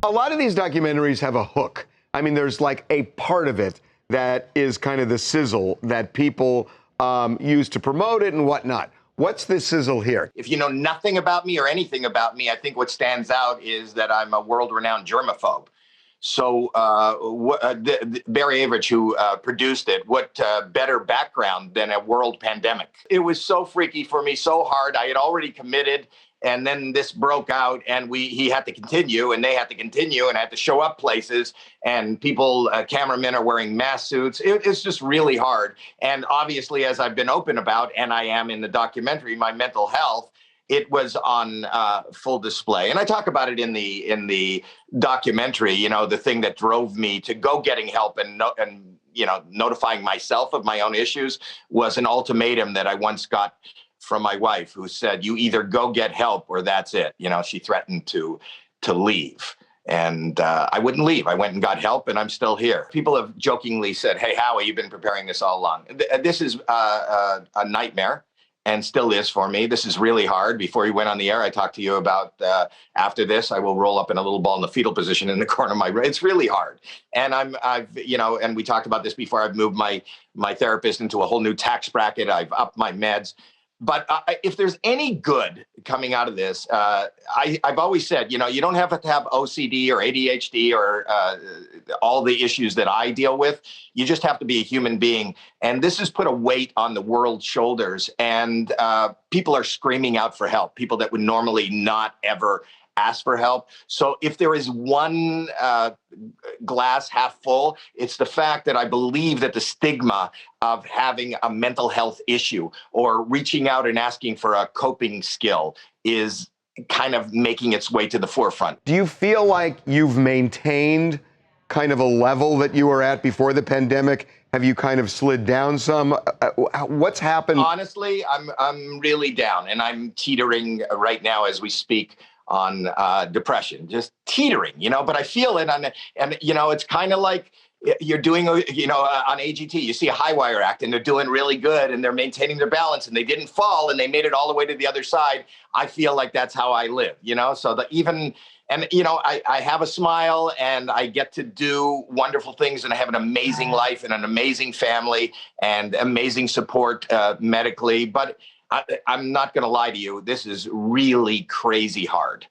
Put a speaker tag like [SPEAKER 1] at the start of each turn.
[SPEAKER 1] A lot of these documentaries have a hook. I mean, there's like a part of it that is kind of the sizzle that people use to promote it and whatnot. What's the sizzle here?
[SPEAKER 2] If you know nothing about me or anything about me, I think what stands out is that I'm a world-renowned germaphobe. So Barry Average, who produced it, what better background than a world pandemic? It was so freaky for me, so hard. I had already committed, and then this broke out, and he had to continue, and they had to continue, and I had to show up places, and people, cameramen are wearing mask suits. It's just really hard. And obviously, as I've been open about, and I am in the documentary, my mental health, it was on full display. And I talk about it in the documentary, you know, the thing that drove me to go getting help and notifying myself of my own issues was an ultimatum that I once got from my wife, who said, you either go get help or that's it. You know, she threatened to leave. And I wouldn't leave. I went and got help, and I'm still here. People have jokingly said, hey, Howie, you've been preparing this all along. This is a nightmare. And still is for me. This is really hard. Before you went on the air, I talked to you about after this, I will roll up in a little ball in the fetal position in the corner of my room. It's really hard. And and we talked about this before. I've moved my therapist into a whole new tax bracket. I've upped my meds. But if there's any good coming out of this, I've always said, you know, you don't have to have OCD or ADHD or all the issues that I deal with. You just have to be a human being. And this has put a weight on the world's shoulders. And people are screaming out for help, people that would normally not ever ask for help. So if there is one glass half full, it's the fact that I believe that the stigma of having a mental health issue or reaching out and asking for a coping skill is kind of making its way to the forefront.
[SPEAKER 1] Do you feel like you've maintained kind of a level that you were at before the pandemic? Have you kind of slid down some? What's happened?
[SPEAKER 2] Honestly, I'm really down, and I'm teetering right now as we speak on depression, just teetering, you know, but I feel it and you know, it's kind of like you're doing, you know, on AGT, you see a high wire act and they're doing really good and they're maintaining their balance and they didn't fall and they made it all the way to the other side. I feel like that's how I live, you know, so I have a smile and I get to do wonderful things and I have an amazing life and an amazing family and amazing support medically, but I'm not going to lie to you. This is really crazy hard.